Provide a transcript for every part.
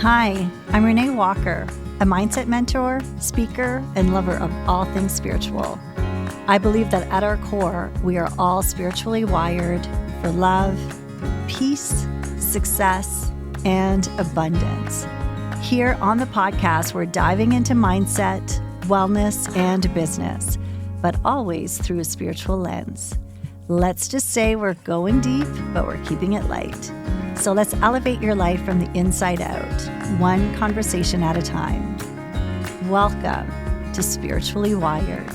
Hi, I'm Renée Walker, a mindset mentor, speaker, and lover of all things spiritual. I believe that at our core, we are all spiritually wired for love, peace, success, and abundance. Here on the podcast, we're diving into mindset, wellness, and business, but always through a spiritual lens. Let's just say we're going deep, but we're keeping it light. So let's elevate your life from the inside out, one conversation at a time. Welcome to Spiritually Wired.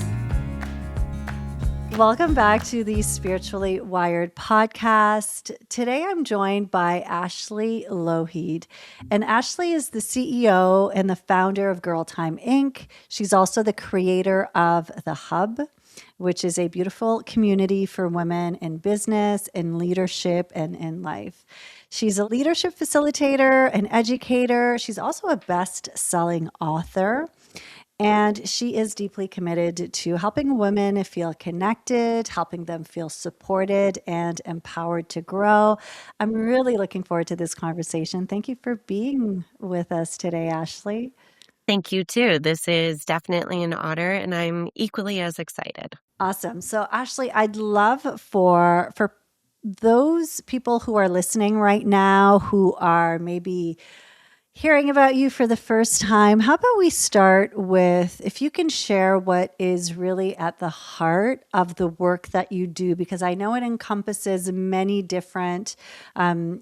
Welcome back to the Spiritually Wired podcast. Today I'm joined by Ashley Lougheed. And Ashley is the CEO and the founder of Girl Time Inc. She's also the creator of the H.U.B, which is a beautiful community for women in business, in leadership, and in life. She's a leadership facilitator, an educator. She's also a best-selling author. And she is deeply committed to helping women feel connected, helping them feel supported and empowered to grow. I'm really looking forward to this conversation. Thank you for being with us today, Ashley. Thank you, too. This is definitely an honor, and I'm equally as excited. Awesome. So, Ashley, I'd love for those people who are listening right now who are maybe hearing about you for the first time, how about we start with if you can share what is really at the heart of the work that you do, because I know it encompasses many different,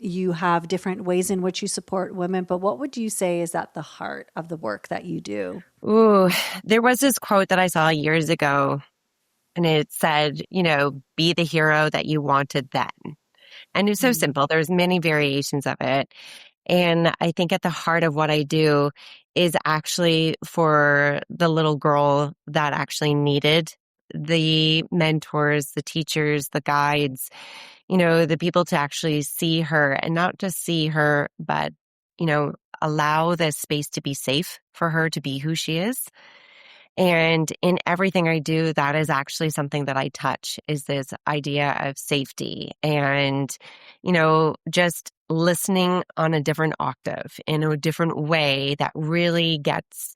you have different ways in which you support women, but what would you say is at the heart of the work that you do? Ooh, there was this quote that I saw years ago, and it said, be the hero that you wanted then. And it's so simple. There's many variations of it. And I think at the heart of what I do is actually for the little girl that actually needed the mentors, the teachers, the guides, the people to actually see her and not just see her, but, allow this space to be safe for her to be who she is. And in everything I do, that is actually something that I touch is this idea of safety and, just listening on a different octave in a different way that really gets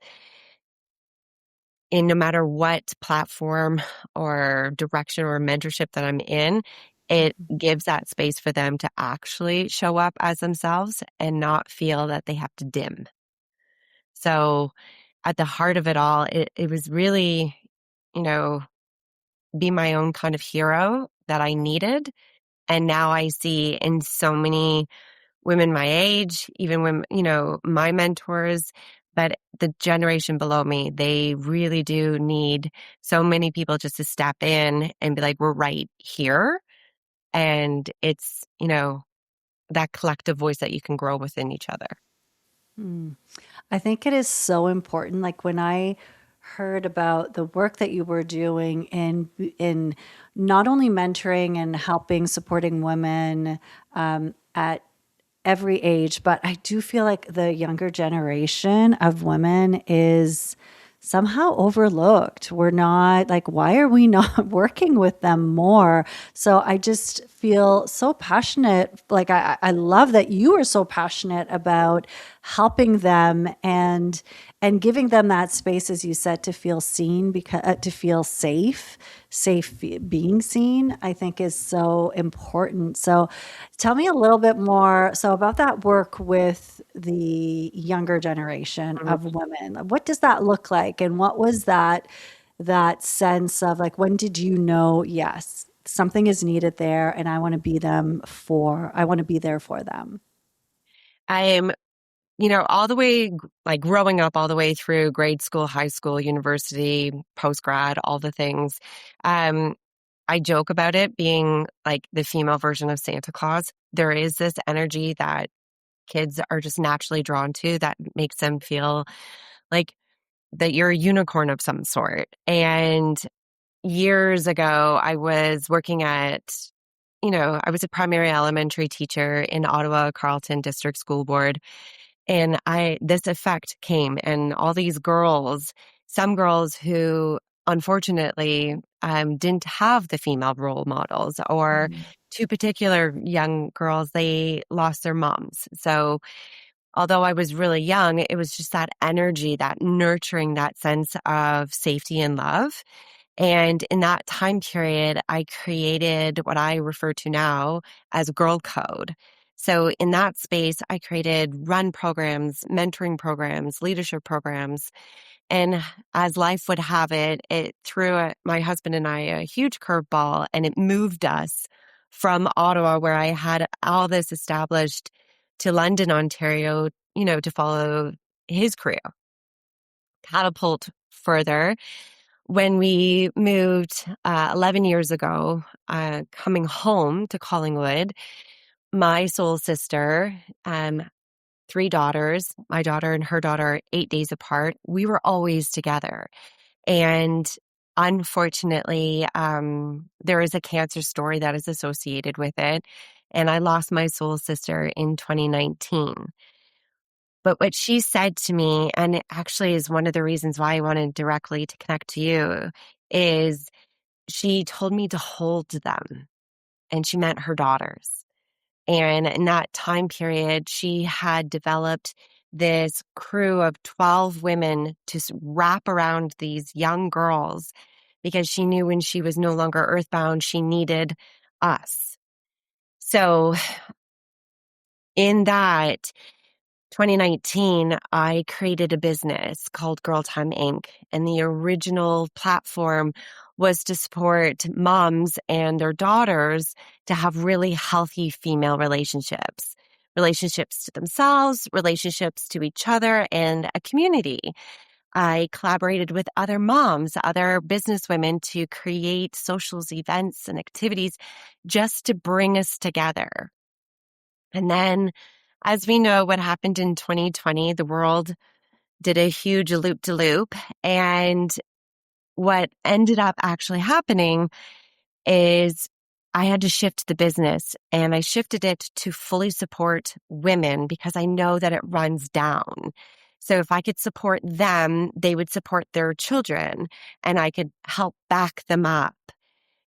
in no matter what platform or direction or mentorship that I'm in, it gives that space for them to actually show up as themselves and not feel that they have to dim. So at the heart of it all, it was really, be my own kind of hero that I needed. And now I see in so many women my age, even when, my mentors, but the generation below me, they really do need so many people just to step in and be like, we're right here. And it's, that collective voice that you can grow within each other. I think it is so important. Like when I heard about the work that you were doing in not only mentoring and helping supporting women at every age, but I do feel like the younger generation of women is somehow overlooked. We're not like, why are we not working with them more? So I just feel so passionate. Like I love that you are so passionate about helping them and giving them that space, as you said, to feel seen, because to feel safe being seen, I think is so important. So tell me a little bit more about that work with the younger generation of women. What does that look like? And what was that sense of like, when did you know, yes, something is needed there and I want to be there for them? I am all the way, like growing up all the way through grade school, high school, university, post-grad, all the things. I joke about it being like the female version of Santa Claus. There is this energy that kids are just naturally drawn to that makes them feel like that you're a unicorn of some sort. And years ago, I was working at, I was a primary elementary teacher in Ottawa, Carleton District School Board. And this effect came, and all these girls, some girls who unfortunately didn't have the female role models, or two particular young girls, they lost their moms. So although I was really young, it was just that energy, that nurturing, that sense of safety and love. And in that time period, I created what I refer to now as Girl Code. So in that space, I created run programs, mentoring programs, leadership programs. And as life would have it, it threw my husband and I a huge curveball, and it moved us from Ottawa, where I had all this established, to London, Ontario, to follow his career, catapult further. When we moved 11 years ago, coming home to Collingwood, my soul sister, three daughters, my daughter and her daughter, 8 days apart, we were always together. And unfortunately, there is a cancer story that is associated with it. And I lost my soul sister in 2019. But what she said to me, and it actually is one of the reasons why I wanted directly to connect to you, is she told me to hold them. And she meant her daughters. And in that time period, she had developed this crew of 12 women to wrap around these young girls, because she knew when she was no longer earthbound, she needed us. So in that 2019, I created a business called Girl Time Inc. And the original platform was to support moms and their daughters to have really healthy female relationships, relationships to themselves, relationships to each other, and a community. I collaborated with other moms, other businesswomen, to create socials, events, and activities just to bring us together. And then, as we know, what happened in 2020, the world did a huge loop-de-loop. And what ended up actually happening is I had to shift the business, and I shifted it to fully support women because I know that it runs down. So if I could support them, they would support their children, and I could help back them up.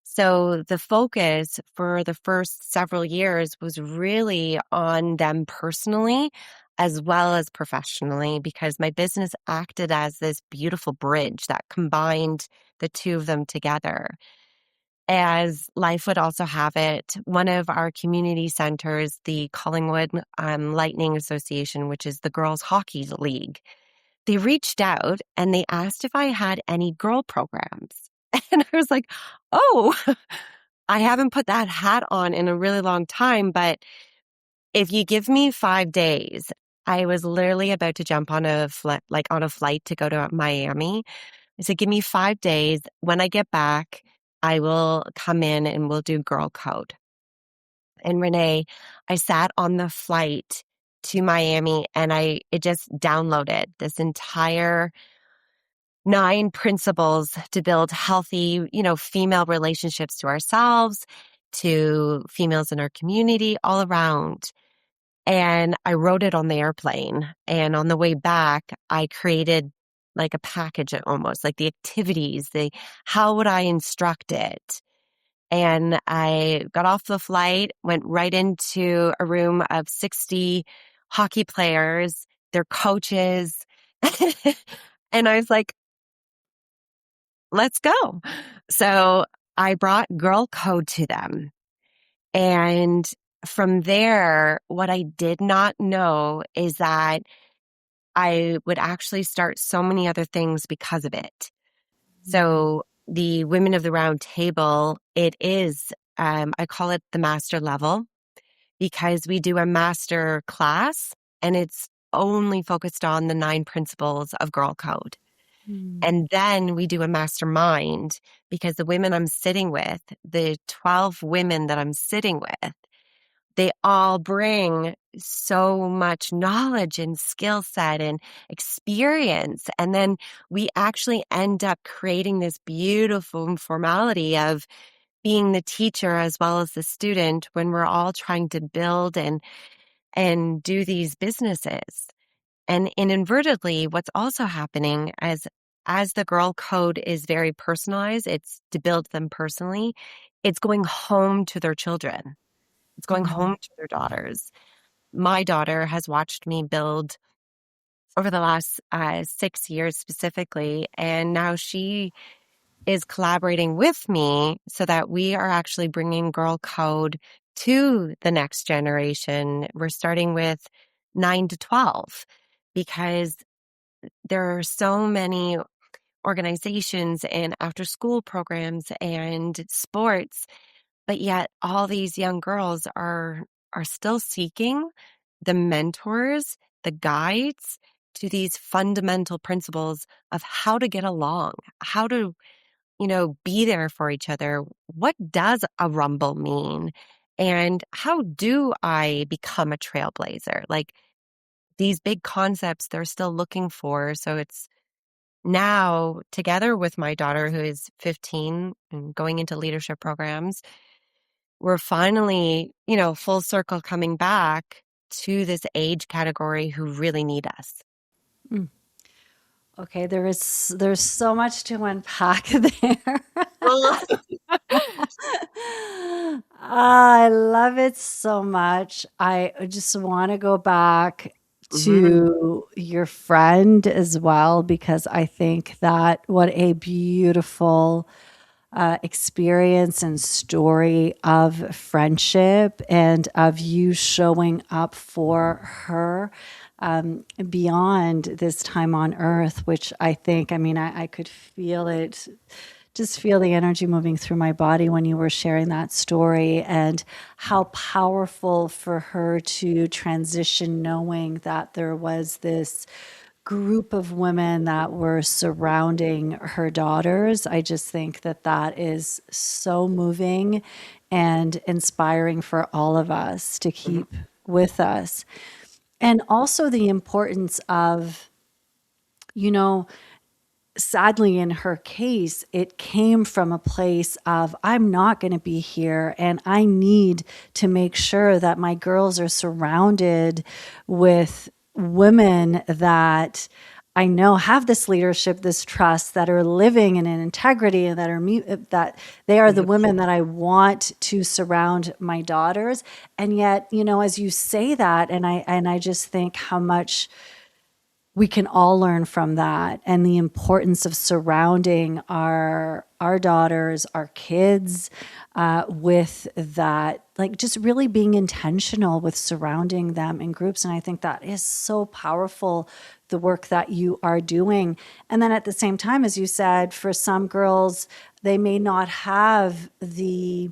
So the focus for the first several years was really on them personally as well as professionally, because my business acted as this beautiful bridge that combined the two of them together. As life would also have it, one of our community centers, the Collingwood Lightning Association, which is the girls' hockey league, they reached out and they asked if I had any girl programs. And I was like, oh, I haven't put that hat on in a really long time, but if you give me 5 days, I was literally about to jump on a flight to go to Miami. I said, give me 5 days. When I get back, I will come in and we'll do Girl Code. And Renée, I sat on the flight to Miami and it just downloaded this entire 9 principles to build healthy, female relationships to ourselves, to females in our community, all around. And I wrote it on the airplane. And on the way back, I created like a package almost, like the activities, how would I instruct it? And I got off the flight, went right into a room of 60 hockey players, their coaches. And I was like, let's go. So I brought Girl Code to them. And from there, what I did not know is that I would actually start so many other things because of it. So the Women of the Round Table, it is, I call it the master level, because we do a master class and it's only focused on the 9 principles of Girl Code. Mm. And then we do a mastermind, because the women I'm sitting with, the 12 women that I'm sitting with, they all bring so much knowledge and skill set and experience. And then we actually end up creating this beautiful formality of being the teacher as well as the student when we're all trying to build and do these businesses. And inadvertently, what's also happening as the Girl Code is very personalized, it's to build them personally, it's going home to their children. It's going Mm. home to their daughters. my daughter has watched me build over the last 6 years specifically. And now she is collaborating with me so that we are actually bringing Girl Code to the next generation. We're starting with 9 to 12 because there are so many organizations and after school programs and sports, but yet all these young girls are still seeking the mentors, the guides to these fundamental principles of how to get along, how to, be there for each other. What does a rumble mean? And how do I become a trailblazer? Like these big concepts they're still looking for. So it's now together with my daughter who is 15 and going into leadership programs, we're finally, full circle coming back to this age category who really need us. Mm. Okay, there's so much to unpack there. I love it so much. I just want to go back Mhm. to your friend as well, because I think that what a beautiful experience and story of friendship and of you showing up for her beyond this time on earth, which I think, I mean, I could feel it, just feel the energy moving through my body when you were sharing that story, and how powerful for her to transition knowing that there was this group of women that were surrounding her daughters. I just think that that is so moving and inspiring for all of us to Mhm. keep with us. And also the importance of, you know, sadly, in her case, it came from a place of, I'm not going to be here, and I need to make sure that my girls are surrounded with women that I know have this leadership, this trust, that are living in an integrity, and that are that they are the Yep. women that I want to surround my daughters. And yet, as you say that, and I just think how much we can all learn from that, and the importance of surrounding our daughters, our kids, with that, like just really being intentional with surrounding them in groups. And I think that is so powerful, the work that you are doing. And then at the same time, as you said, for some girls, they may not have the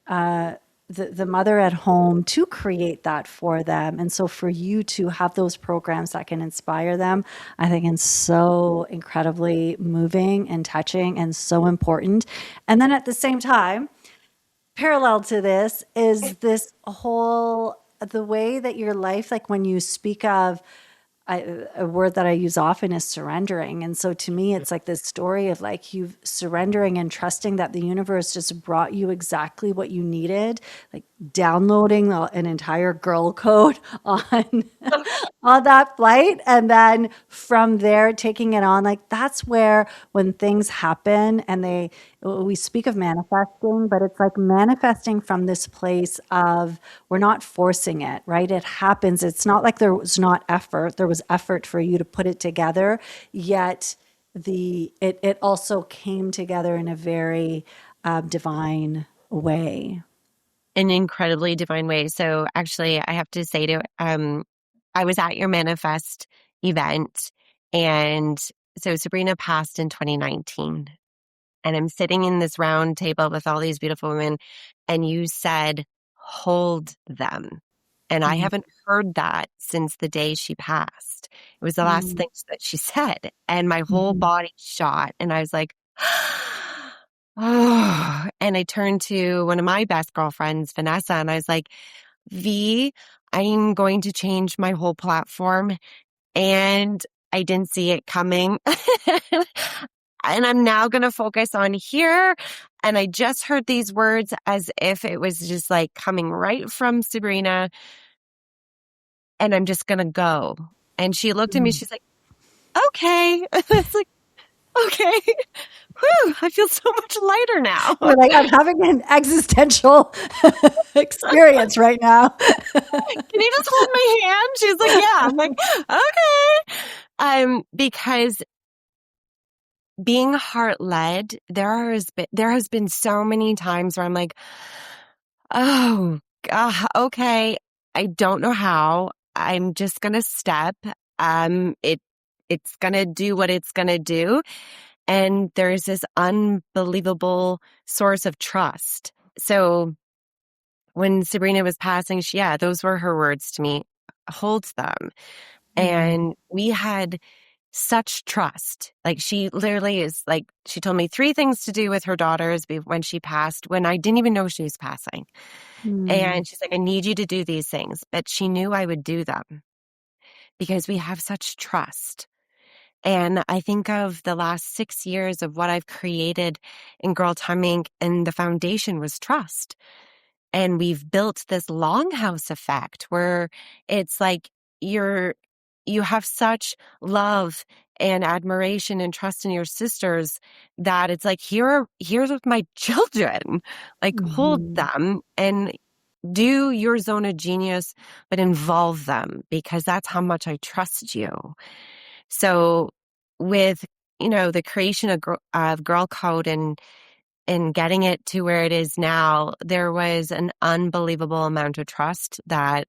mother at home to create that for them. And so for you to have those programs that can inspire them, I think it's so incredibly moving and touching and so important. And then at the same time, parallel to this is this whole, the way that your life, like when you speak of, a word that I use often is surrendering. And so to me, it's like this story of like you surrendering and trusting that the universe just brought you exactly what you needed, like downloading an entire girl code on on that flight, and then from there taking it on. Like that's where, when things happen and we speak of manifesting, but it's like manifesting from this place of, we're not forcing it, right? It happens. It's not like there was not effort. There was effort for you to put it together, yet it also came together in a very divine way. An incredibly divine way. So actually, I have to say I was at your manifest event, and so Sabrina passed in 2019, and I'm sitting in this round table with all these beautiful women, and you said, hold them. And I Mm, haven't heard that since the day she passed. It was the last mm, things that she said, and my whole mhm, body shot, and I was like, oh, and I turned to one of my best girlfriends, Vanessa, and I was like, V, I'm going to change my whole platform. And I didn't see it coming. And I'm now going to focus on here. And I just heard these words as if it was just like coming right from Sabrina. And I'm just going to go. And she looked at me. mm. She's like, okay. It's like, okay. Whew, I feel so much lighter now. You're like, I'm having an existential experience right now. Can you just hold my hand? She's like, yeah. I'm like, okay. Because being heart led, there has been so many times where I'm like, oh, okay. I don't know how. I'm just gonna step. It's gonna do what it's gonna do. And there's this unbelievable source of trust. So when Sabrina was passing, yeah, those were her words to me. Hold them. Mm, And we had such trust. Like she literally is like, she told me three things to do with her daughters when she passed, when I didn't even know she was passing. mm, And she's like, I need you to do these things. But she knew I would do them because we have such trust. And I think of the last 6 years of what I've created in Girl Time Inc., and the foundation was trust. And we've built this longhouse effect where it's like you're you have such love and admiration and trust in your sisters that it's like here's with my children. Like hold mhm, them and do your zone of genius, but involve them because that's how much I trust you. So with the creation of Girl Code and getting it to where it is now, there was an unbelievable amount of trust that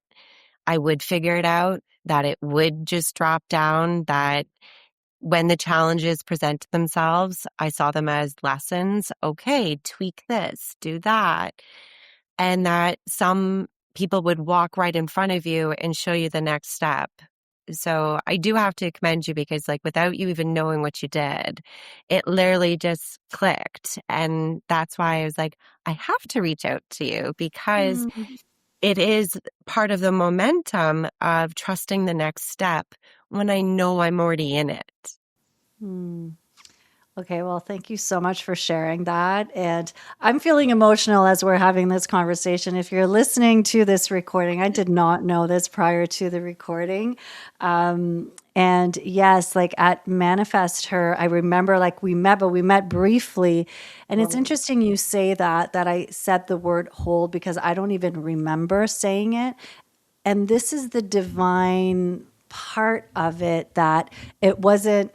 I would figure it out, that it would just drop down, that when the challenges present themselves, I saw them as lessons. Okay, tweak this, do that. And that some people would walk right in front of you and show you the next step. So I do have to commend you because, like, without you even knowing what you did, it literally just clicked. And that's why I was like, I have to reach out to you because mm, it is part of the momentum of trusting the next step when I know I'm already in it. mm. Okay, well, thank you so much for sharing that. And I'm feeling emotional as we're having this conversation. If you're listening to this recording, I did not know this prior to the recording. And yes, like at Manifest Her, I remember like we met, but we met briefly. And it's Right. interesting you say that I said the word hold because I don't even remember saying it. And this is the divine part of it that it wasn't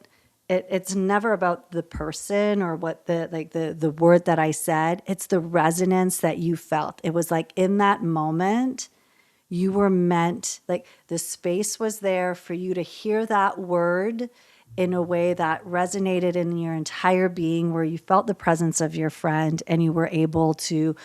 it's never about the person or what the word that I said. It's the resonance that you felt. It was like in that moment you were meant, like the space was there for you to hear that word in a way that resonated in your entire being, where you felt the presence of your friend and you were able to,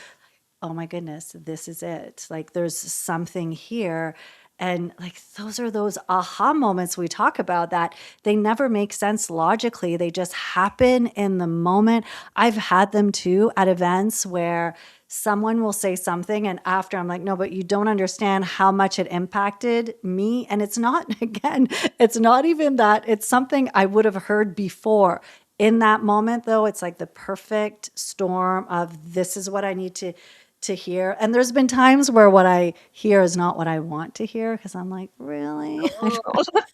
oh my goodness, this is it. Like there's something here. And like those are those aha moments we talk about that they never make sense logically. They just happen in the moment. I've had them too at events where someone will say something and after I'm like, no, but you don't understand how much it impacted me. And it's not, again, it's not even that, it's something I would have heard before. In that moment though, it's like the perfect storm of this is what I need to hear. And there's been times where what I hear is not what I want to hear because I'm like, really? I Oh. don't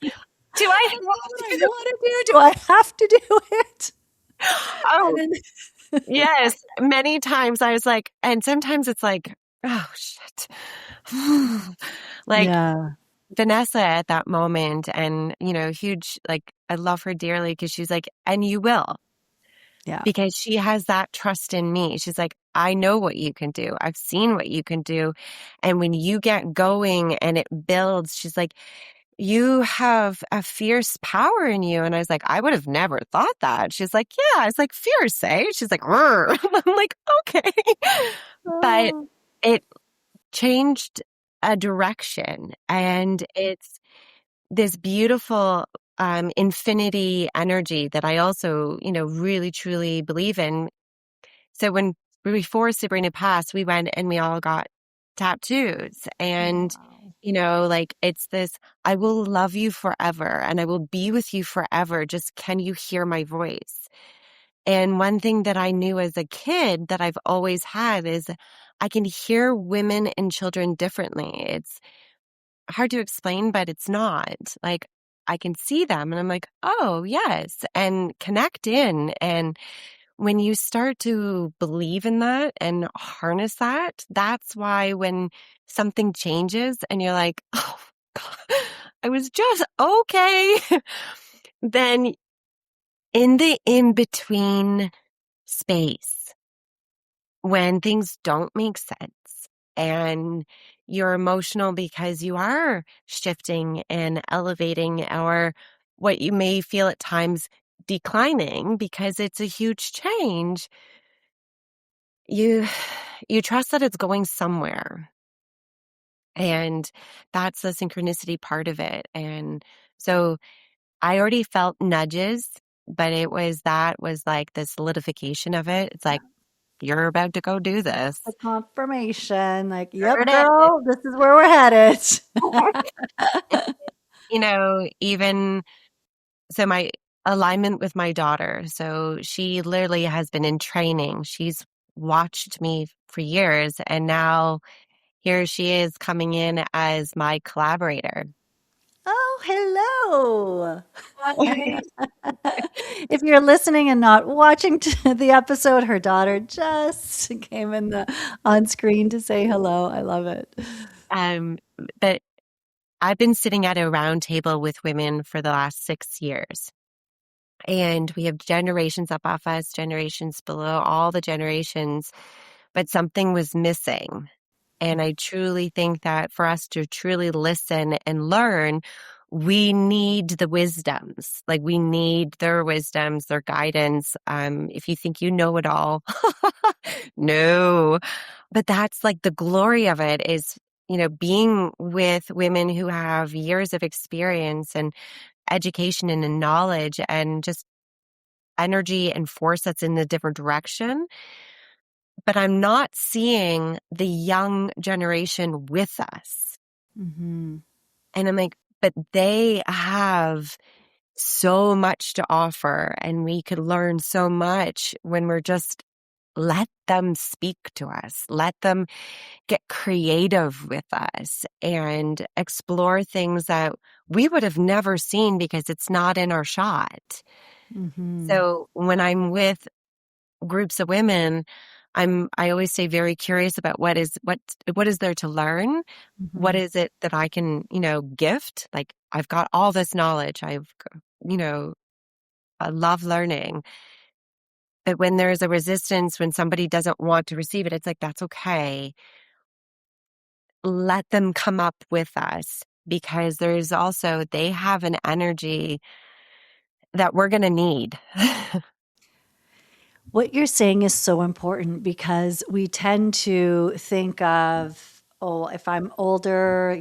Do I know what I have to? want to do. Do I have to do it? Oh, And then, yes. Many times I was like, and sometimes it's like, oh, shit. Like yeah, Vanessa at that moment, and, huge, like, I love her dearly because she's like, and you will, yeah. because she has that trust in me. She's like, I know what you can do. I've seen what you can do. And when you get going and it builds, she's like, you have a fierce power in you. And I was like, I would have never thought that. She's like, yeah, it's like fierce, eh? She's like, "Rrr." I'm like, okay. But Oh, it changed a direction. And it's this beautiful infinity energy that I also, really truly believe in. So before Sabrina passed, we went and we all got tattoos. And, wow. like it's this, I will love you forever and I will be with you forever. Just can you hear my voice? And one thing that I knew as a kid that I've always had is I can hear women and children differently. It's hard to explain, but it's not. Like I can see them and I'm like, oh, yes, and connect in. And when you start to believe in that and harness that, that's why when something changes and you're like, oh, God, I was just okay, then in the in between space, when things don't make sense and you're emotional because you are shifting and elevating, or what you may feel at times declining because it's a huge change, you you trust that it's going somewhere. And that's the synchronicity part of it. And so I already felt nudges, but that was like the solidification of it. It's like, you're about to go do this. The confirmation, like, There "Yep, it is. girl, this is where we're headed." Even so, my alignment with my daughter. So she literally has been in training. She's watched me for years, and now here she is coming in as my collaborator. Oh, hello. If you're listening and not watching the episode, her daughter just came in the on screen to say hello. I love it. um, but I've been sitting at a round table with women for the last 6 years. And we have generations up off us, generations below, all the generations, but something was missing. And I truly think that for us to truly listen and learn, we need the wisdoms. Like, we need their wisdoms, their guidance. If you think you know it all, no. But that's like the glory of it is, being with women who have years of experience and education and knowledge and just energy and force that's in a different direction. But I'm not seeing the young generation with us. Mhm. And I'm like, but they have so much to offer, and we could learn so much when we're just let them speak to us, let them get creative with us and explore things that we would have never seen because it's not in our shot. Mhm. So when I'm with groups of women, I always say very curious about what is there to learn? What Mhm. is it that I can, gift? Like, I've got all this knowledge. You know, I love learning. But when there's a resistance, when somebody doesn't want to receive it, it's like, that's okay. Let them come up with us, because they have an energy that we're going to need. What you're saying is so important because we tend to think of, oh, if I'm older,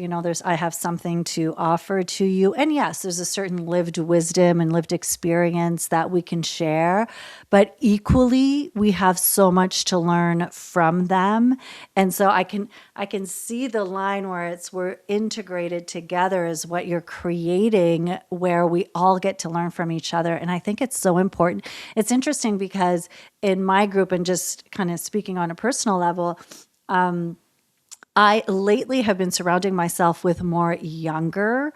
I have something to offer to you. And yes, there's a certain lived wisdom and lived experience that we can share, but equally we have so much to learn from them. And so I can see the line where we're integrated together is what you're creating, where we all get to learn from each other. And I think it's so important. It's interesting because in my group, and just kind of speaking on a personal level, I lately have been surrounding myself with more younger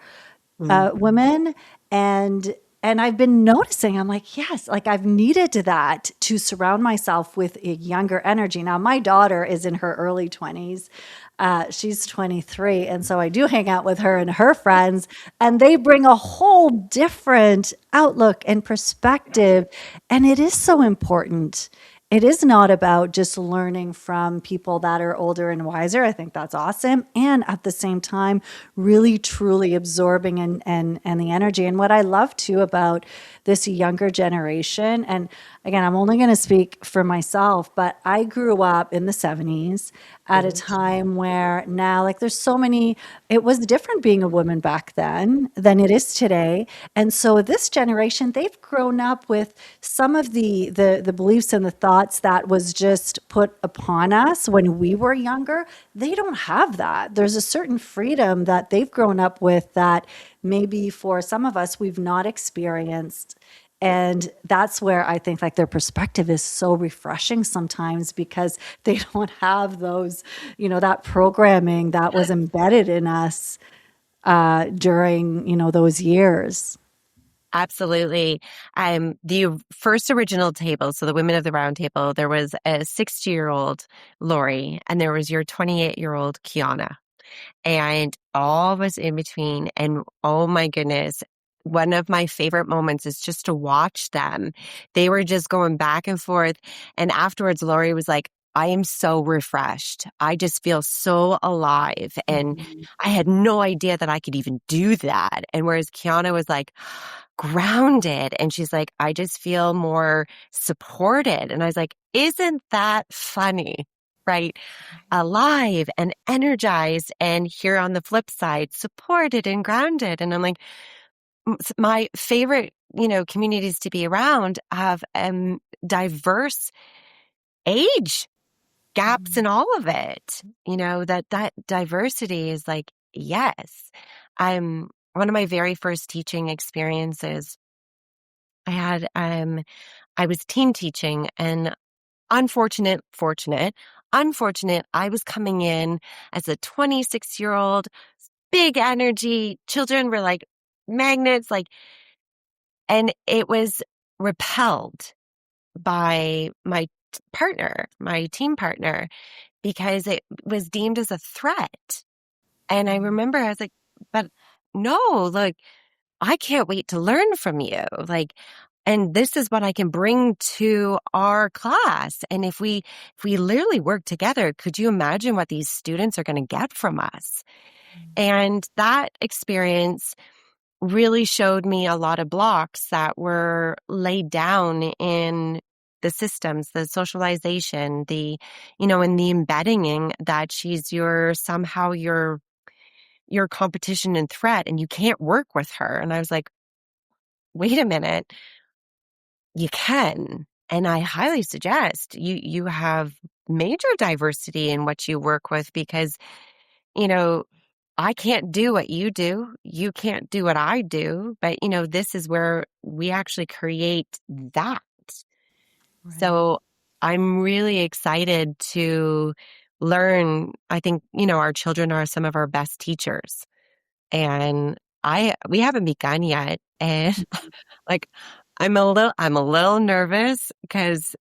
Mm. women, and I've been noticing, I'm like, yes, like I've needed that to surround myself with a younger energy. Now my daughter is in her early 20s. She's 23, and so I do hang out with her and her friends, and they bring a whole different outlook and perspective, and it is so important. It is not about just learning from people that are older and wiser. I think that's awesome. And at the same time, really truly absorbing and the energy. And what I love too about this younger generation, and again, I'm only going to speak for myself, but I grew up in the 70s at a Mhm. time where now, like, there's so many, it was different being a woman back then than it is today. And so this generation, they've grown up with some of the beliefs and the thoughts that was just put upon us when we were younger. They don't have that. There's a certain freedom that they've grown up with that maybe for some of us we've not experienced. And that's where I think like their perspective is so refreshing sometimes because they don't have those, that programming that was embedded in us during, those years. Absolutely. The first original table, so the Women of the Round Table, there was a 60-year-old Lori, and there was your 28-year-old Kiana, and all was in between. And oh my goodness, one of my favorite moments is just to watch them. They were just going back and forth. And afterwards, Lori was like, I am so refreshed. I just feel so alive. And Mhm. I had no idea that I could even do that. And whereas Kiana was like, grounded. And she's like, I just feel more supported. And I was like, isn't that funny? Right? Alive and energized. And here on the flip side, supported and grounded. And I'm like, my favorite, communities to be around have diverse age gaps Mhm. in all of it. That diversity is like, yes. One of my very first teaching experiences I had, I was team teaching, and unfortunate, I was coming in as a 26-year-old, big energy. Children were like magnets, and it was repelled by my team partner, because it was deemed as a threat. And I Mhm. remember I was like, but no, like, I can't wait to learn from you. And this is what I can bring to our class. And if we literally work together, could you imagine what these students are going to get from us? And that experience really showed me a lot of blocks that were laid down in the systems, the socialization, and the embedding that she's somehow your competition and threat, and you can't work with her. And I was like, wait a minute, you can. And I highly suggest you have major diversity in what you work with, because, you know, I can't do what you do. You can't do what I do. But, this is where we actually create that. Right. So I'm really excited to learn. I think, our children are some of our best teachers. And we haven't begun yet. And like, I'm a little nervous because,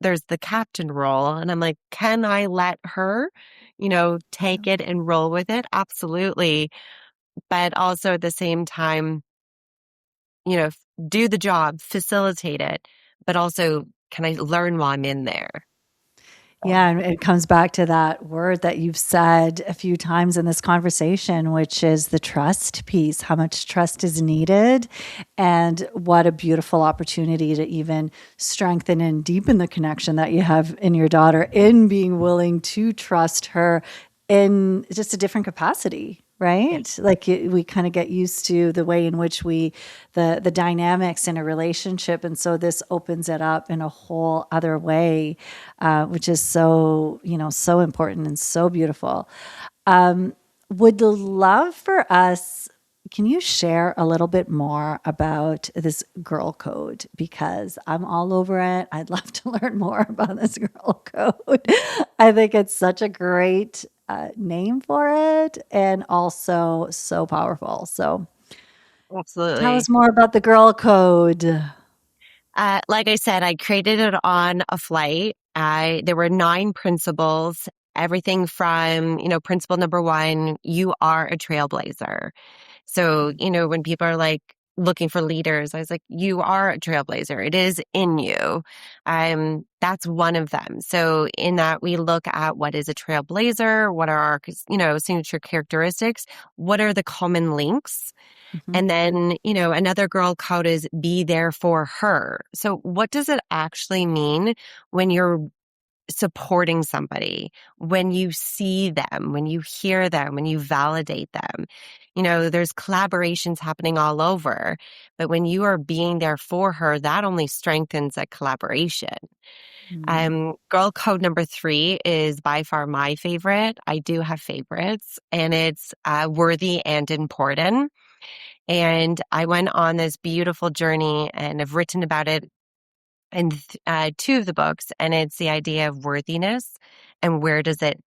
there's the captain role, and I'm like, can I let her, take it and roll with it? Absolutely. But also at the same time, do the job, facilitate it, but also can I learn while I'm in there? So, Yeah, and it comes back to that word that you've said a few times in this conversation, which is the trust piece. How much trust is needed, and what a beautiful opportunity to even strengthen and deepen the connection that you have in your daughter in being willing to trust her in just a different capacity, yeah, right? Like we kind of get used to the way in which the dynamics in a relationship, and so this opens it up in a whole other way, which is so so important and so beautiful. Would love for us. Can you share a little bit more about this girl code? Because I'm all over it. I'd love to learn more about this girl code. I think it's such a great name for it, and also so powerful. So tell absolutely. us more about the girl code. Like I said, I created it on a flight. There were 9 principles, everything from, principle number 1, you are a trailblazer. So, when people are like looking for leaders, I was like, you are a trailblazer. It is in you. That's one of them. So in that, we look at what is a trailblazer, what are our, signature characteristics, what are the common links, Mhm. and then, another girl code is be there for her. So what does it actually mean when you're supporting somebody, when you see them, when you hear them, when you validate them? There's collaborations happening all over, but when you are being there for her, that only strengthens a collaboration. Mm. Girl code number 3 is by far my favorite. I do have favorites, and it's worthy and important. And I went on this beautiful journey, and I've written about it in 2 of the books. And it's the idea of worthiness and where does it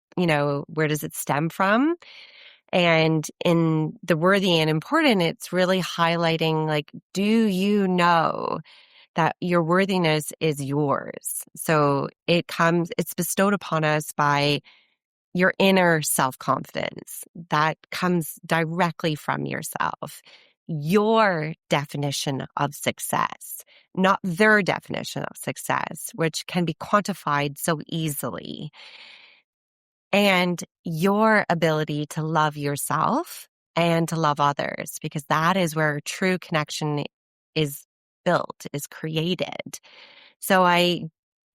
stem from? And in the worthy and important, it's really highlighting, like, do you know that your worthiness is yours? So it's bestowed upon us by your inner self-confidence that comes directly from yourself. Your definition of success, not their definition of success, which can be quantified so easily. And your ability to love yourself and to love others, because that is where true connection is built, is created. So I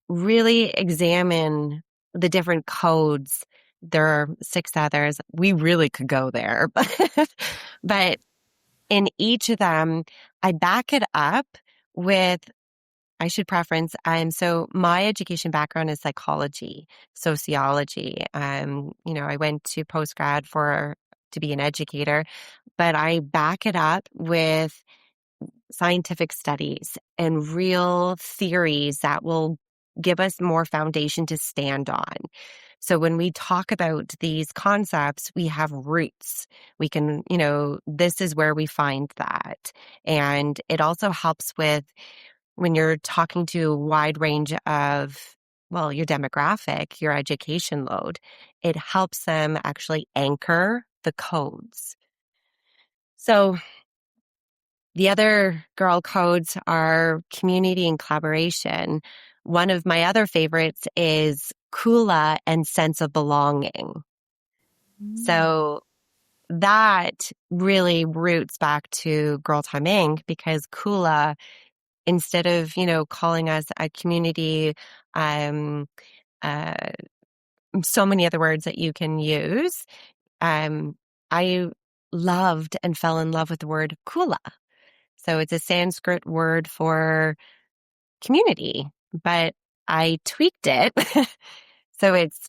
really examine the different codes. There are 6 others. We really could go there, but in each of them, I back it up with, I should preference, so my education background is psychology, sociology. I went to postgrad to be an educator, but I back it up with scientific studies and real theories that will give us more foundation to stand on. So when we talk about these concepts, we have roots. We can, this is where we find that. And it also helps with when you're talking to a wide range of, well, your demographic, your education load, it helps them actually anchor the codes. So the other girl codes are community and collaboration. One of my other favorites is Kula and sense of belonging. Mm. So that really roots back to Girl Time Inc. because Kula, instead of, calling us a community, um, uh, so many other words that you can use, um, I loved and fell in love with the word Kula. So it's a Sanskrit word for community, but I tweaked it. So it's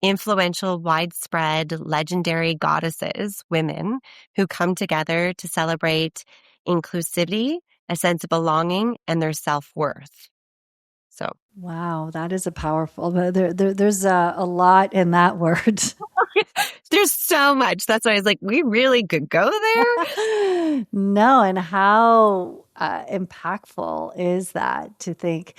influential, widespread, legendary goddesses, women who come together to celebrate inclusivity, a sense of belonging, and their self-worth. So Wow, that is a powerful, there's a lot in that word. there's so much. That's why I was like, we really could go there. No, and how impactful is that to think,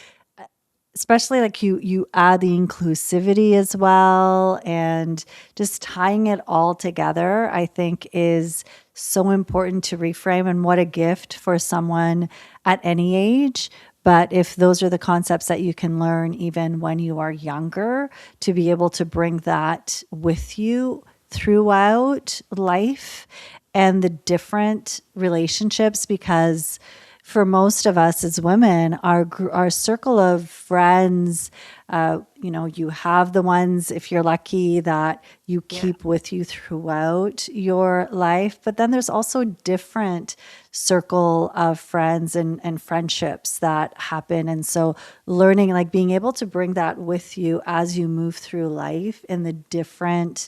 especially like you add the inclusivity as well, and just tying it all together, I think is so important to reframe, and what a gift for someone at any age. But if those are the concepts that you can learn even when you are younger, to be able to bring that with you throughout life and the different relationships, because for most of us as women, our circle of friends, you have the ones, if you're lucky, that you Yeah. keep with you throughout your life. But then there's also different circle of friends and friendships that happen. And so learning, like being able to bring that with you as you move through life in the different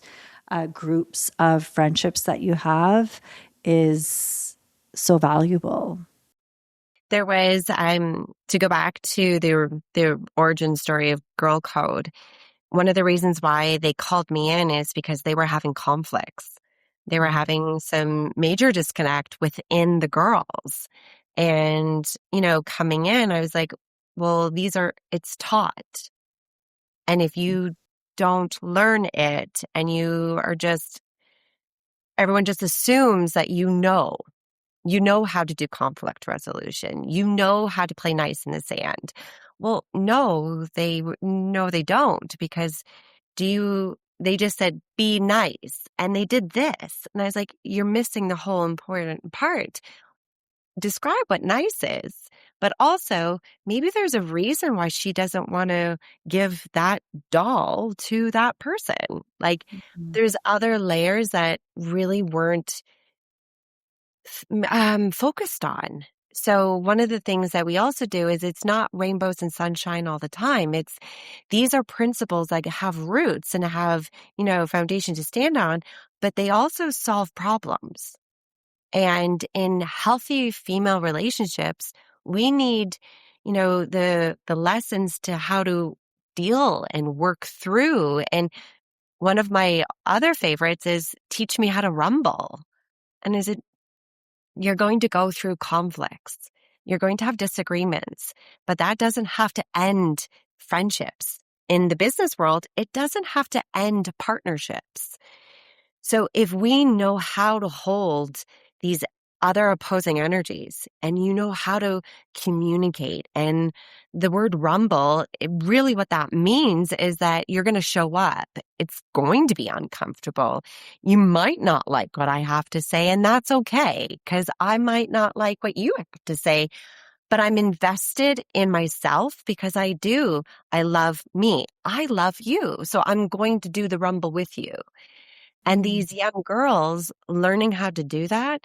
groups of friendships that you have is so valuable. There was, to go back to the origin story of Girl Code, one of the reasons why they called me in is because they were having conflicts. They were having some major disconnect within the girls. And, coming in, I was like, well, it's taught. And if you don't learn it and everyone just assumes that you know how to do conflict resolution. You know how to play nice in the sand. Well, no, they don't, because they just said, be nice. And they did this. And I was like, you're missing the whole important part. Describe what nice is. But also, maybe there's a reason why she doesn't want to give that doll to that person. Like, Mhm. there's other layers that really weren't focused on. So one of the things that we also do is it's not rainbows and sunshine all the time. These are principles that have roots and have, foundation to stand on, but they also solve problems. And in healthy female relationships, we need, the lessons to how to deal and work through. And one of my other favorites is teach me how to rumble. And I said, you're going to go through conflicts. You're going to have disagreements, but that doesn't have to end friendships. In the business world, it doesn't have to end partnerships. So if we know how to hold these other opposing energies and you know how to communicate, and the word rumble, really what that means is that you're going to show up. It's going to be uncomfortable. You might not like what I have to say, and that's okay, because I might not like what you have to say, but I'm invested in myself because I do. I love me. I love you. So I'm going to do the rumble with you. And Mm. these young girls learning how to do that,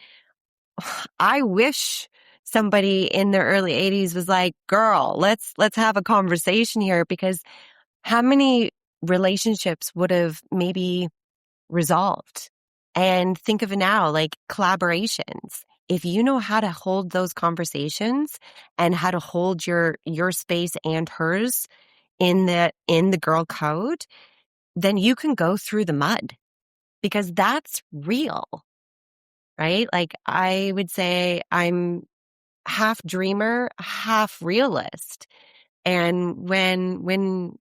I wish somebody in their early 80s was like, "Girl, let's have a conversation here," because how many relationships would have maybe resolved? And think of it now, like collaborations. If you know how to hold those conversations and how to hold your space and hers in the girl code, then you can go through the mud because that's real, right? Like I would say I'm half dreamer, half realist. And when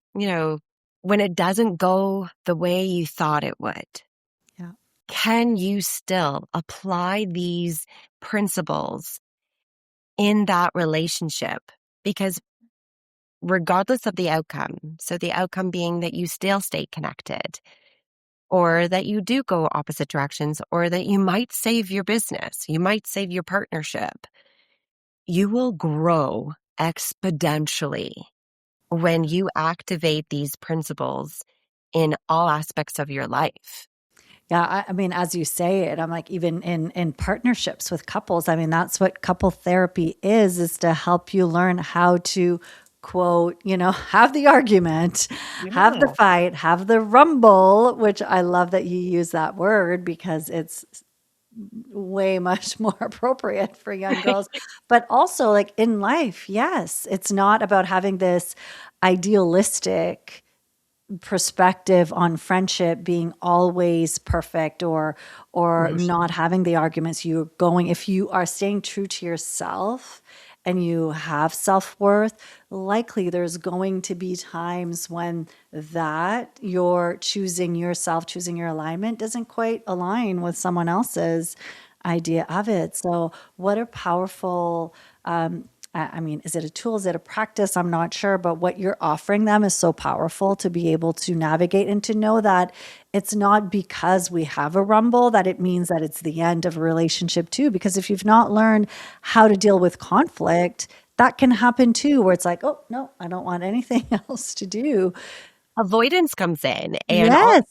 it doesn't go the way you thought it would, Yeah. can you still apply these principles in that relationship? Because regardless of the outcome, so the outcome being that you still stay connected, or that you do go opposite directions, or that you might save your business, you might save your partnership, you will grow exponentially when you activate these principles in all aspects of your life. Yeah, I mean, as you say it, I'm like, even in partnerships with couples, I mean, that's what couple therapy is to help you learn how to quote, have the argument, have the Yeah. fight, have the rumble, which I love that you use that word because it's way much more appropriate for young girls. But also, like in life, yes, it's not about having this idealistic perspective on friendship being always perfect or Mhm. not having the arguments. You're going, if you are staying true to yourself and you have self-worth, likely there's going to be times when that you're choosing yourself, choosing your alignment doesn't quite align with someone else's idea of it. So what a powerful I mean, is it a tool? Is it a practice? I'm not sure, but what you're offering them is so powerful to be able to navigate and to know that it's not because we have a rumble that it means that it's the end of a relationship too. Because if you've not learned how to deal with conflict, that can happen too, where it's like, oh, no, I don't want anything else to do. Avoidance comes in and Yes.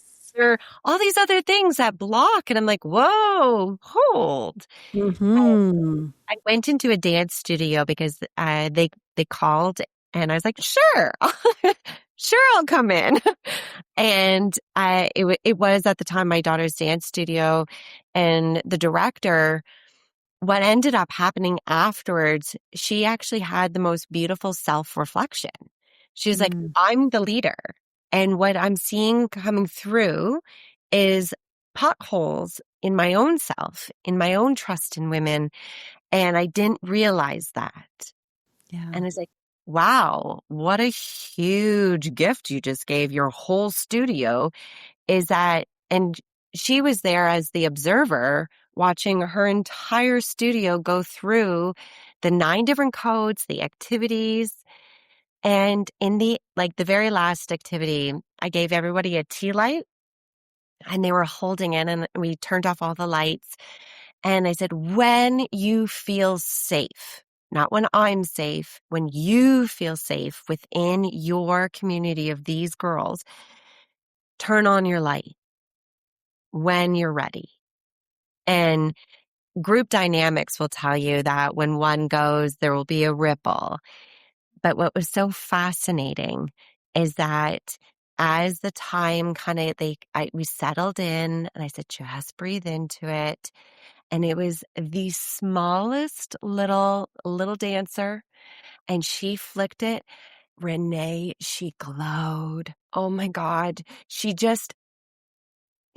all these other things that block. And I'm like, whoa, hold. Hmm. I went into a dance studio because they called and I was like, sure, sure, I'll come in. And it was at the time my daughter's dance studio, and the director, what ended up happening afterwards, she actually had the most beautiful self-reflection. She was like, Mm. I'm the leader. And what I'm seeing coming through is potholes in my own self, in my own trust in women. And I didn't realize that. Yeah. And it's like, wow, what a huge gift you just gave your whole studio is that, and she was there as the observer watching her entire studio go through the 9 different codes, the activities. And in the very last activity, I gave everybody a tea light and they were holding it, and we turned off all the lights. And I said, when you feel safe, not when I'm safe, when you feel safe within your community of these girls, turn on your light when you're ready. And group dynamics will tell you that when one goes, there will be a ripple. But what was so fascinating is that as the time kind of we settled in, and I said, just breathe into it. And it was the smallest little dancer, and she flicked it. Renee, she glowed. Oh my God. She just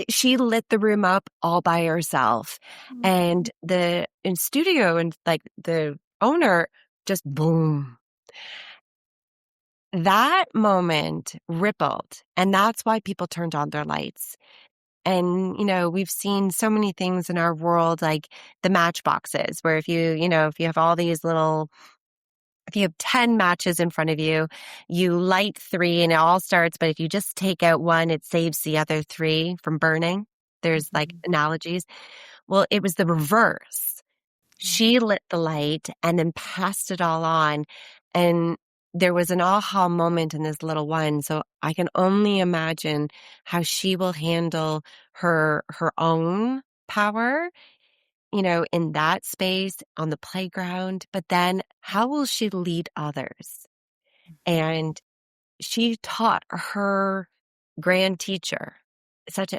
she lit the room up all by herself. And the in studio and like the owner just boom. That moment rippled. And that's why people turned on their lights. And, we've seen so many things in our world, like the matchboxes, where if you have all these little, if you have 10 matches in front of you, you light three and it all starts. But if you just take out one, it saves the other three from burning. There's like Mhm. analogies. Well, it was the reverse. Yeah. She lit the light and then passed it all on. And there was an aha moment in this little one. So I can only imagine how she will handle her own power, in that space on the playground. But then how will she lead others? And she taught her grand teacher such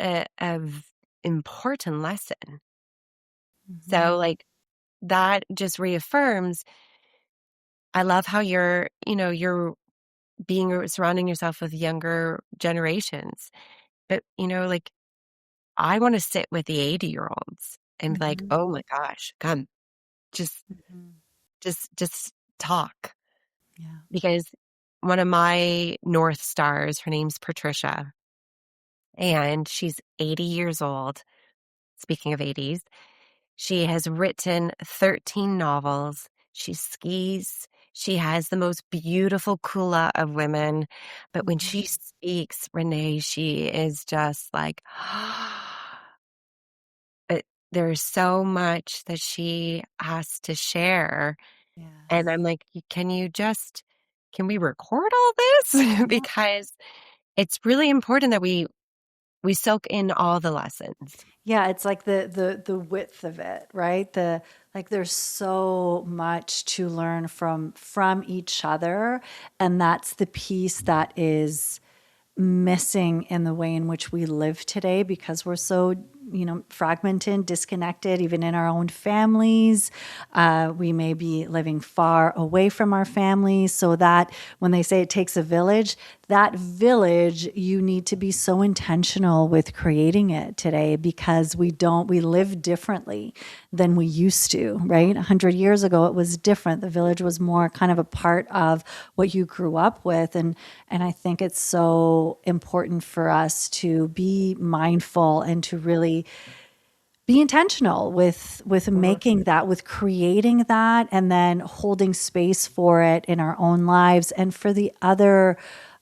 important lesson. So Mhm. like that just reaffirms, I love how you're surrounding yourself with younger generations. But, like I want to sit with the 80-year-olds and be like, Mhm. "Oh my gosh, come, just Mhm. just talk." Yeah. Because one of my North Stars, her name's Patricia, and she's 80 years old. Speaking of 80s, she has written 13 novels. She skis. She has the most beautiful kula of women. But when she Mhm. speaks, Renee, she is just like, there's so much that she has to share. And Yes. I'm like, can we record all this? Yeah. Because it's really important that we soak in all the lessons. Yeah, it's like the width of it, right? The like there's so much to learn from each other, and that's the piece that is missing in the way in which we live today because we're so fragmented, disconnected, even in our own families. We may be living far away from our families, so that when they say it takes a village, that village, you need to be so intentional with creating it today because we live differently than we used to, right? 100 years ago, it was different. The village was more kind of a part of what you grew up with. And I think it's so important for us to be mindful and to really be intentional with Mhm. making that, with creating that, and then holding space for it in our own lives and for the other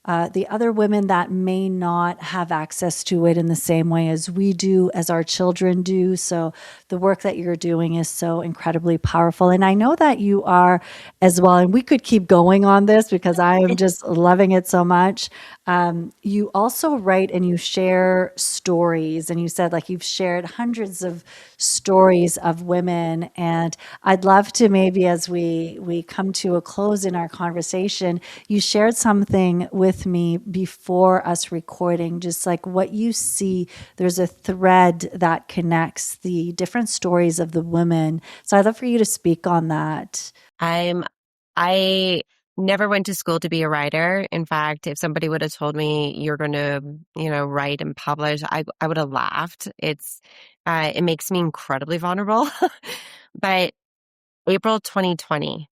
women that may not have access to it in the same way as we do, as our children do. So the work that you're doing is so incredibly powerful. And I know that you are as well. And we could keep going on this because I am just loving it so much. You also write and you share stories, and you said like you've shared hundreds of stories of women. And I'd love to maybe as we come to a close in our conversation, you shared something with me before us recording, just like what you see. There's a thread that connects the different stories of the women. So I'd love for you to speak on that. I'm I never went to school to be a writer. In fact, if somebody would have told me you're going to, write and publish, I would have laughed. It makes me incredibly vulnerable. But April 2020,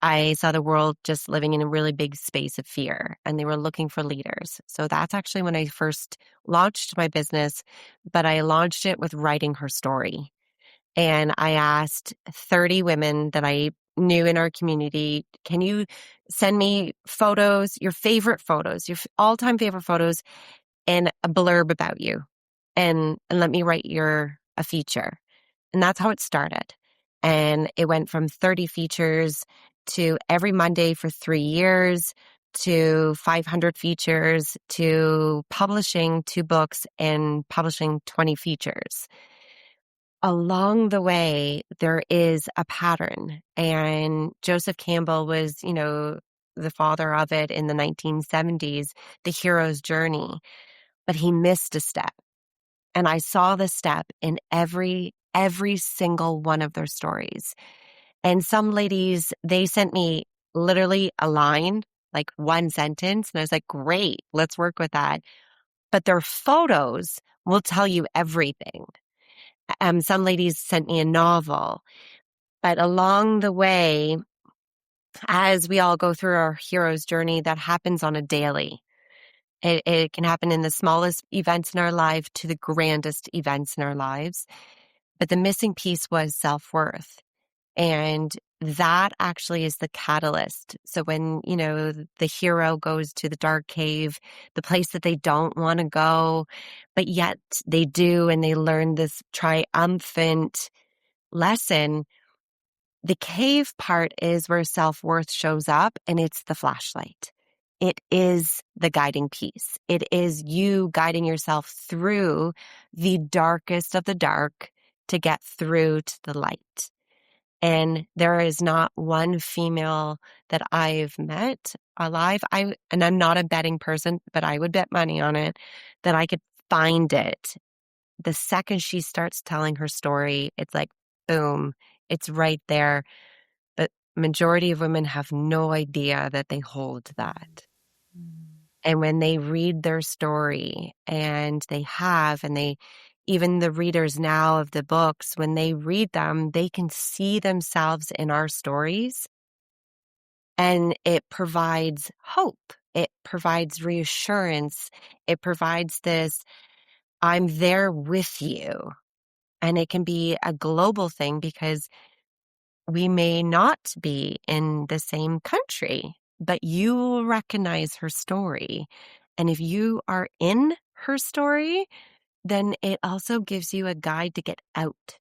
I saw the world just living in a really big space of fear and they were looking for leaders. So that's actually when I first launched my business, but I launched it with writing her story. And I asked 30 women that I knew in our community, can you send me photos, your favorite photos, your all-time favorite photos, and a blurb about you, and let me write a feature. And that's how it started. And it went from 30 features to every Monday for 3 years to 500 features to publishing 2 books and publishing 20 features. Along the way, there is a pattern. And Joseph Campbell was, the father of it in the 1970s, the hero's journey, but he missed a step. And I saw the step in every single one of their stories. And some ladies, they sent me literally a line, like one sentence, and I was like, "Great, let's work with that." but their photos will tell you everything. Some ladies sent me a novel, but along the way, as we all go through our hero's journey, that happens on a daily. It can happen in the smallest events in our life to the grandest events in our lives. But the missing piece was self-worth. And that actually is the catalyst. So when, the hero goes to the dark cave, the place that they don't want to go, but yet they do, and they learn this triumphant lesson, the cave part is where self-worth shows up, and it's the flashlight. It is the guiding piece. It is you guiding yourself through the darkest of the dark to get through to the light. And there is not one female that I've met alive. And I'm not a betting person, but I would bet money on it that I could find it. The second she starts telling her story, it's like, boom, it's right there. But majority of women have no idea that they hold that. And when they read their story, and even the readers now of the books, when they read them, they can see themselves in our stories, and it provides hope. It provides reassurance. It provides this, I'm there with you. And it can be a global thing because we may not be in the same country, but you will recognize her story. And if you are in her story, then it also gives you a guide to get out.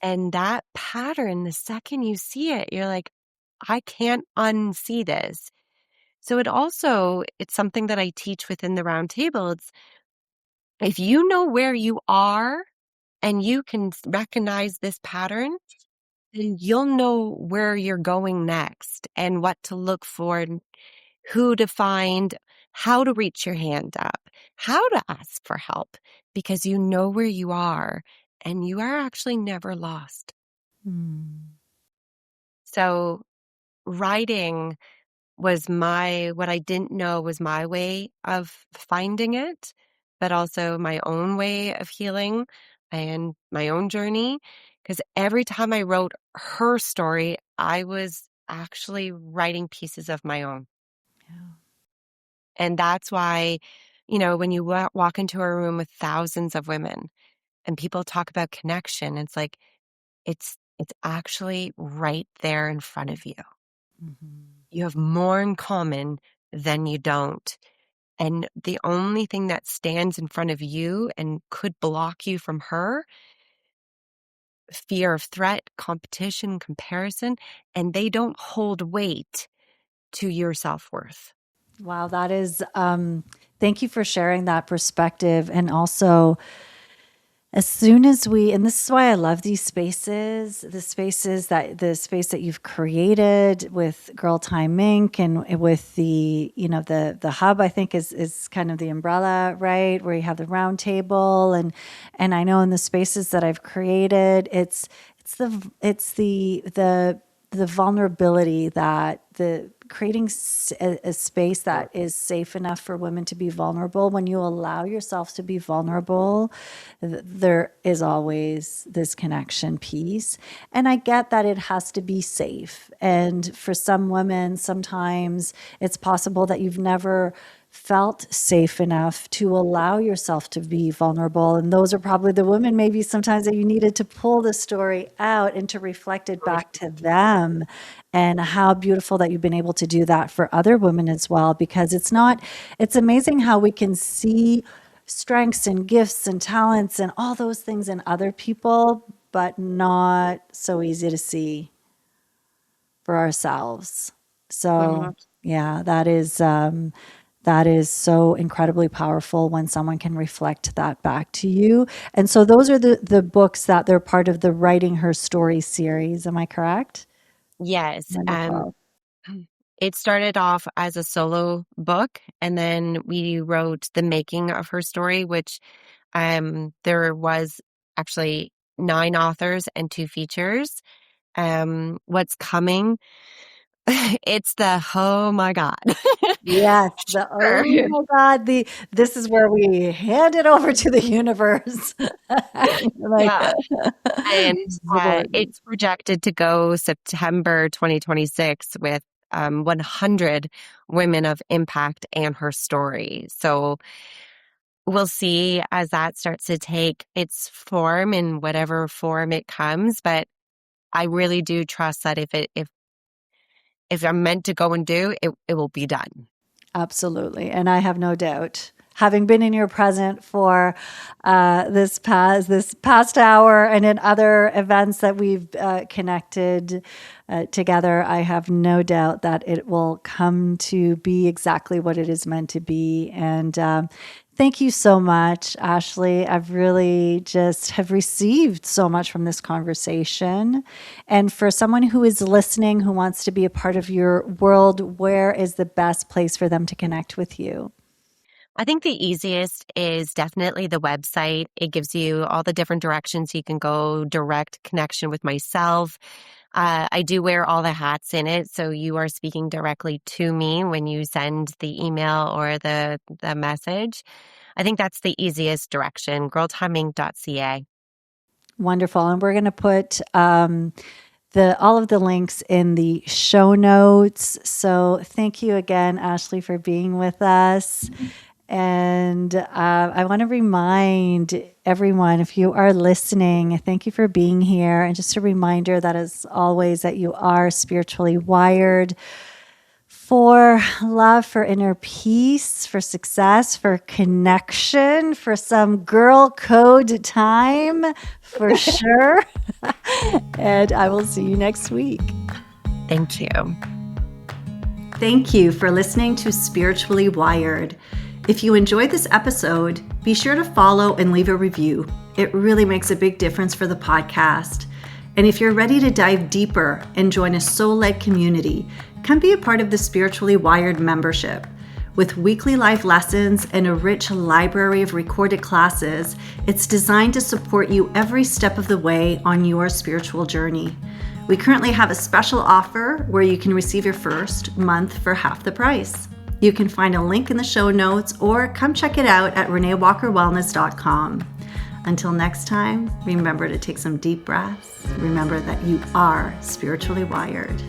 And that pattern, the second you see it, you're like, I can't unsee this. So it's something that I teach within the round table. It's if you know where you are and you can recognize this pattern, then you'll know where you're going next and what to look for and who to find, how to reach your hand up, how to ask for help, because you know where you are and you are actually never lost. So writing was what I didn't know was my way of finding it, but also my own way of healing and my own journey. Because every time I wrote her story, I was actually writing pieces of my own. Yeah. And that's why, when you walk into a room with thousands of women and people talk about connection, it's like, it's actually right there in front of you. You have more in common than you don't. And the only thing that stands in front of you and could block you from her, fear of threat, competition, comparison, and they don't hold weight to your self-worth. Wow, that is, thank you for sharing that perspective. And also, as soon as and this is why I love these spaces, the space that you've created with Girl Time Inc. and with the hub, I think is kind of the umbrella, right? Where you have the round table and I know in the spaces that I've created, it's the vulnerability that the creating a space that is safe enough for women to be vulnerable. When you allow yourself to be vulnerable, there is always this connection piece. And I get that it has to be safe. And for some women, sometimes it's possible that you've never felt safe enough to allow yourself to be vulnerable. And those are probably the women maybe sometimes that you needed to pull the story out and to reflect it back to them. And how beautiful that you've been able to do that for other women as well, because it's amazing how we can see strengths and gifts and talents and all those things in other people, but not so easy to see for ourselves. So Mhm. yeah, that is so incredibly powerful when someone can reflect that back to you. And so those are the books that they're part of the Writing Her Story series. Am I correct? Yes. Wonderful. It started off as a solo book, and then we wrote the making of her story, which there was actually 9 authors and 2 features. What's coming It's the, oh my God. Yes, the Sure. oh my God, this is where we hand it over to the universe. Like, Yeah. And supporting. it's projected to go September 2026 with 100 women of impact and her story. So we'll see as that starts to take its form in whatever form it comes. But I really do trust that if I'm meant to go and do it, it will be done. Absolutely. And I have no doubt. Having been in your present for this past hour and in other events that we've connected together, I have no doubt that it will come to be exactly what it is meant to be. And thank you so much, Ashley. I've really just have received so much from this conversation. And for someone who is listening, who wants to be a part of your world, where is the best place for them to connect with you? I think the easiest is definitely the website. It gives you all the different directions you can go, direct connection with myself. I do wear all the hats in it, so you are speaking directly to me when you send the email or the message. I think that's the easiest direction, girltiming.ca. Wonderful. And we're going to put the all of the links in the show notes. So thank you again, Ashley, for being with us. And I want to remind everyone, if you are listening, thank you for being here. And just a reminder that, as always, that you are spiritually wired for love, for inner peace, for success, for connection, for some girl code time, for sure. And I will see you next week. Thank you. Thank you for listening to Spiritually Wired. If you enjoyed this episode, be sure to follow and leave a review. It really makes a big difference for the podcast. And if you're ready to dive deeper and join a soul-led community, come be a part of the Spiritually Wired membership. With weekly life lessons and a rich library of recorded classes, it's designed to support you every step of the way on your spiritual journey. We currently have a special offer where you can receive your first month for half the price. You can find a link in the show notes or come check it out at reneewalkerwellness.com. Until next time, remember to take some deep breaths. Remember that you are spiritually wired.